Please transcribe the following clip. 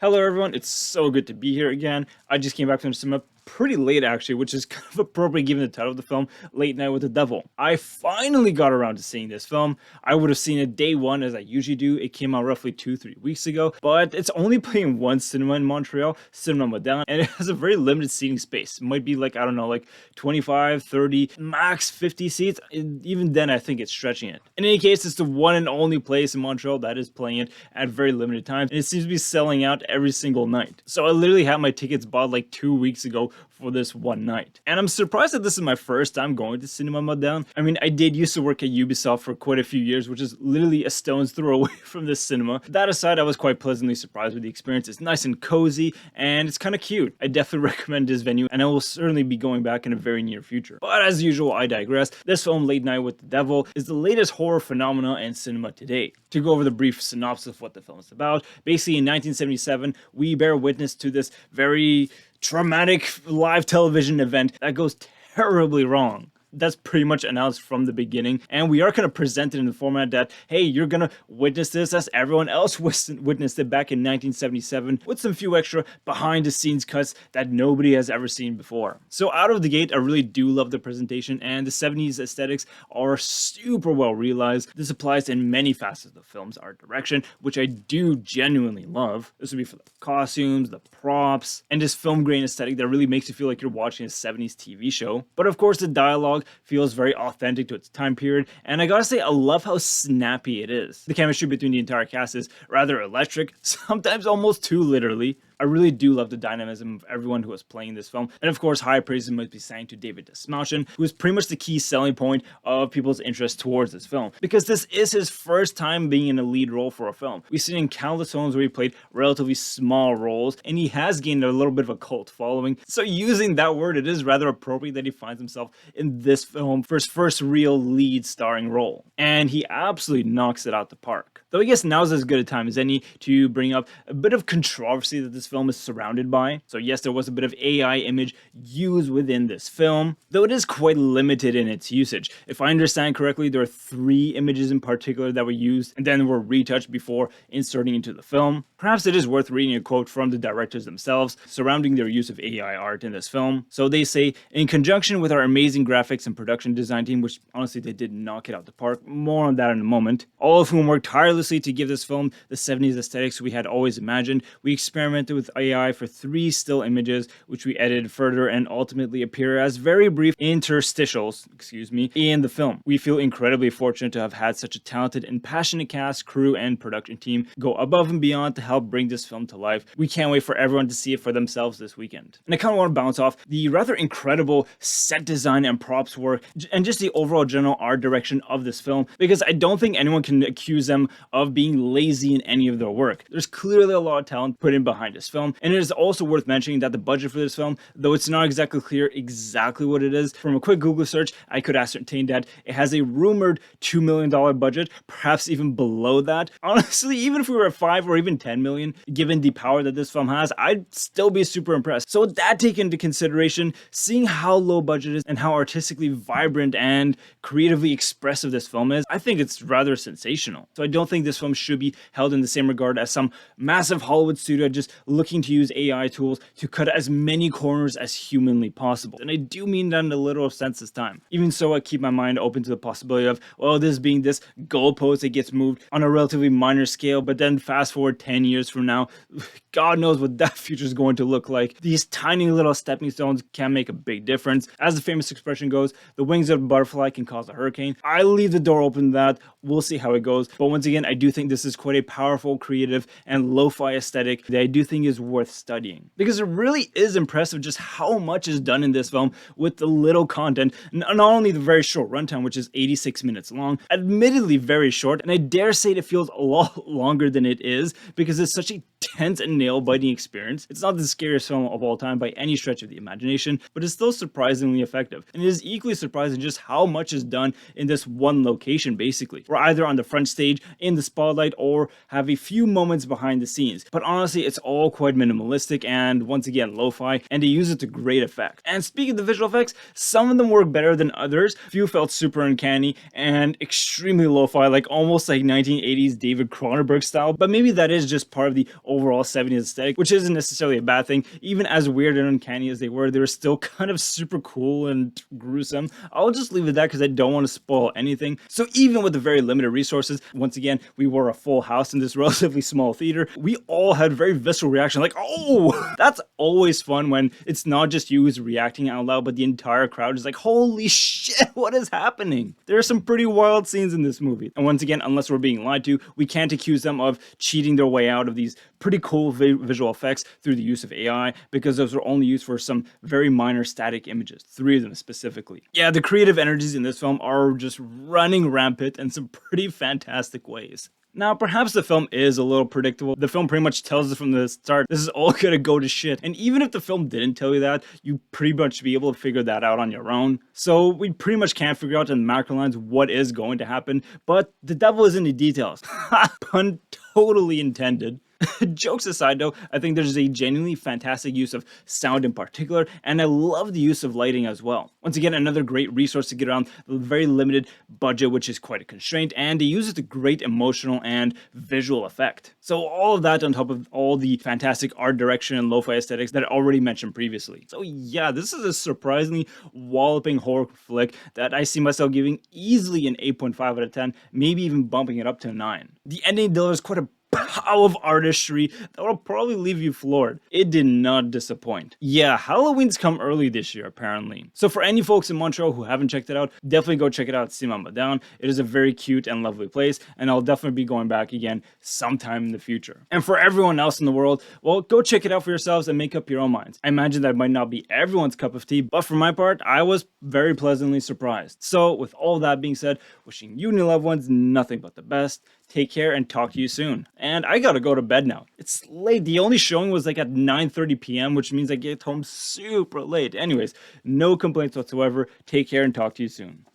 Hello everyone, it's so good to be here again. I just came back from cinema pretty late actually, which is kind of appropriate given the title of the film, Late Night with the Devil. I finally got around to seeing this film. I would have seen it day one as I usually do. It came out roughly 2-3 weeks ago, but it's only playing one cinema in Montreal, Cinema Moderne, and it has a very limited seating space. It might be like, I don't know, like 25, 30, max 50 seats. And even then, I think it's stretching it. In any case, it's the one and only place in Montreal that is playing it at very limited times, and it seems to be selling out every single night. So I literally had my tickets bought like 2 weeks ago for this one night. And I'm surprised that this is my first time going to Cinema Moderne. I mean, I did used to work at Ubisoft for quite a few years, which is literally a stone's throw away from this cinema. That aside, I was quite pleasantly surprised with the experience. It's nice and cozy, and it's kind of cute. I definitely recommend this venue, and I will certainly be going back in a very near future. But as usual, I digress. This film, Late Night with the Devil, is the latest horror phenomena in cinema today. To go over the brief synopsis of what the film is about, basically in 1977, we bear witness to this very traumatic live television event that goes terribly wrong. That's pretty much announced from the beginning, and we are kind of presented in the format that, hey, you're gonna witness this as everyone else witnessed it back in 1977, with some few extra behind the scenes cuts that nobody has ever seen before. So out of the gate, I really do love the presentation, and the 70s aesthetics are super well realized. This applies in many facets of the film's art direction, which I do genuinely love. This would be for the costumes, the props, and this film grain aesthetic that really makes you feel like you're watching a 70s TV show. But of course, the dialogue feels very authentic to its time period, and I gotta say, I love how snappy it is. The chemistry between the entire cast is rather electric, sometimes almost too literally. I really do love the dynamism of everyone who was playing this film, and of course, high praises must be sang to David Desmalchin, who is pretty much the key selling point of people's interest towards this film, because this is his first time being in a lead role for a film. We've seen in countless films where he played relatively small roles, and he has gained a little bit of a cult following, so using that word, it is rather appropriate that he finds himself in this film for his first real lead starring role, and he absolutely knocks it out the park. Though I guess now's as good a time as any to bring up a bit of controversy that this film is surrounded by. So yes, there was a bit of AI image used within this film, though it is quite limited in its usage. If I understand correctly, there are 3 images in particular that were used and then were retouched before inserting into the film. Perhaps it is worth reading a quote from the directors themselves surrounding their use of AI art in this film. So they say, in conjunction with our amazing graphics and production design team, which honestly they did knock it out the park, more on that in a moment, all of whom worked tirelessly to give this film the 70s aesthetics we had always imagined, we experimented with AI for 3 still images, which we edited further and ultimately appear as very brief interstitials, in the film. We feel incredibly fortunate to have had such a talented and passionate cast, crew, and production team go above and beyond to help bring this film to life. We can't wait for everyone to see it for themselves this weekend. And I kind of want to bounce off the rather incredible set design and props work, and just the overall general art direction of this film, because I don't think anyone can accuse them of being lazy in any of their work. There's clearly a lot of talent put in behind this film, and it is also worth mentioning that the budget for this film, though it's not exactly clear exactly what it is, from a quick Google search, I could ascertain that it has a rumored $2 million budget, perhaps even below that. Honestly, even if we were at 5 or even 10 million, given the power that this film has, I'd still be super impressed. So with that taken into consideration, seeing how low budget it is and how artistically vibrant and creatively expressive this film is, I think it's rather sensational. So I don't think this film should be held in the same regard as some massive Hollywood studio just looking to use AI tools to cut as many corners as humanly possible. And I do mean that in a literal sense this time. Even so, I keep my mind open to the possibility of, well, this being this goalpost that gets moved on a relatively minor scale, but then fast forward 10 years from now, God knows what that future is going to look like. These tiny little stepping stones can make a big difference. As the famous expression goes, the wings of a butterfly can cause a hurricane. I leave the door open to that. We'll see how it goes. But once again, I do think this is quite a powerful, creative, and lo-fi aesthetic that I do think is worth studying. Because it really is impressive just how much is done in this film with the little content. Not only the very short runtime, which is 86 minutes long, admittedly very short, and I dare say it feels a lot longer than it is because it's such a tense and nail-biting experience. It's not the scariest film of all time by any stretch of the imagination, but it's still surprisingly effective. And it is equally surprising just how much is done in this one location, basically. We're either on the front stage, in the spotlight, or have a few moments behind the scenes. But honestly, it's all all quite minimalistic and once again lo-fi, and they use it to great effect. And speaking of the visual effects, some of them work better than others. Few felt super uncanny and extremely lo-fi, like almost like 1980s David Cronenberg style, but maybe that is just part of the overall 70s aesthetic, which isn't necessarily a bad thing. Even as weird and uncanny as they were still kind of super cool and gruesome. I'll just leave it at that because I don't want to spoil anything. So even with the very limited resources, once again, we were a full house in this relatively small theater. We all had very visceral reaction, like, oh, that's always fun when it's not just you who's reacting out loud, but the entire crowd is like, holy shit, what is happening? There are some pretty wild scenes in this movie. And once again, unless we're being lied to, we can't accuse them of cheating their way out of these pretty cool visual effects through the use of AI, because those were only used for some very minor static images, 3 of them specifically. Yeah, the creative energies in this film are just running rampant in some pretty fantastic ways. Now, perhaps the film is a little predictable. The film pretty much tells us from the start, this is all gonna go to shit. And even if the film didn't tell you that, you pretty much be able to figure that out on your own. So we pretty much can't figure out in macro lines what is going to happen, but the devil is in the details. Pun totally intended. Jokes aside though, I think there's a genuinely fantastic use of sound in particular, and I love the use of lighting as well. Once again, another great resource to get around the very limited budget, which is quite a constraint, and they use it to great emotional and visual effect. So all of that on top of all the fantastic art direction and lo-fi aesthetics that I already mentioned previously. So yeah, this is a surprisingly walloping horror flick that I see myself giving easily an 8.5 out of 10, maybe even bumping it up to a 9. The ending delivers quite a pow of artistry that will probably leave you floored. It did not disappoint. Yeah, Halloween's come early this year, apparently. So for any folks in Montreal who haven't checked it out, definitely go check it out at Simon Down. It is a very cute and lovely place, and I'll definitely be going back again sometime in the future. And for everyone else in the world, well, go check it out for yourselves and make up your own minds. I imagine that might not be everyone's cup of tea, but for my part, I was very pleasantly surprised. So with all that being said, wishing you and your loved ones nothing but the best. Take care and talk to you soon. And I gotta go to bed now. It's late. The only showing was like at 9:30 p.m., which means I get home super late. Anyways, no complaints whatsoever. Take care and talk to you soon.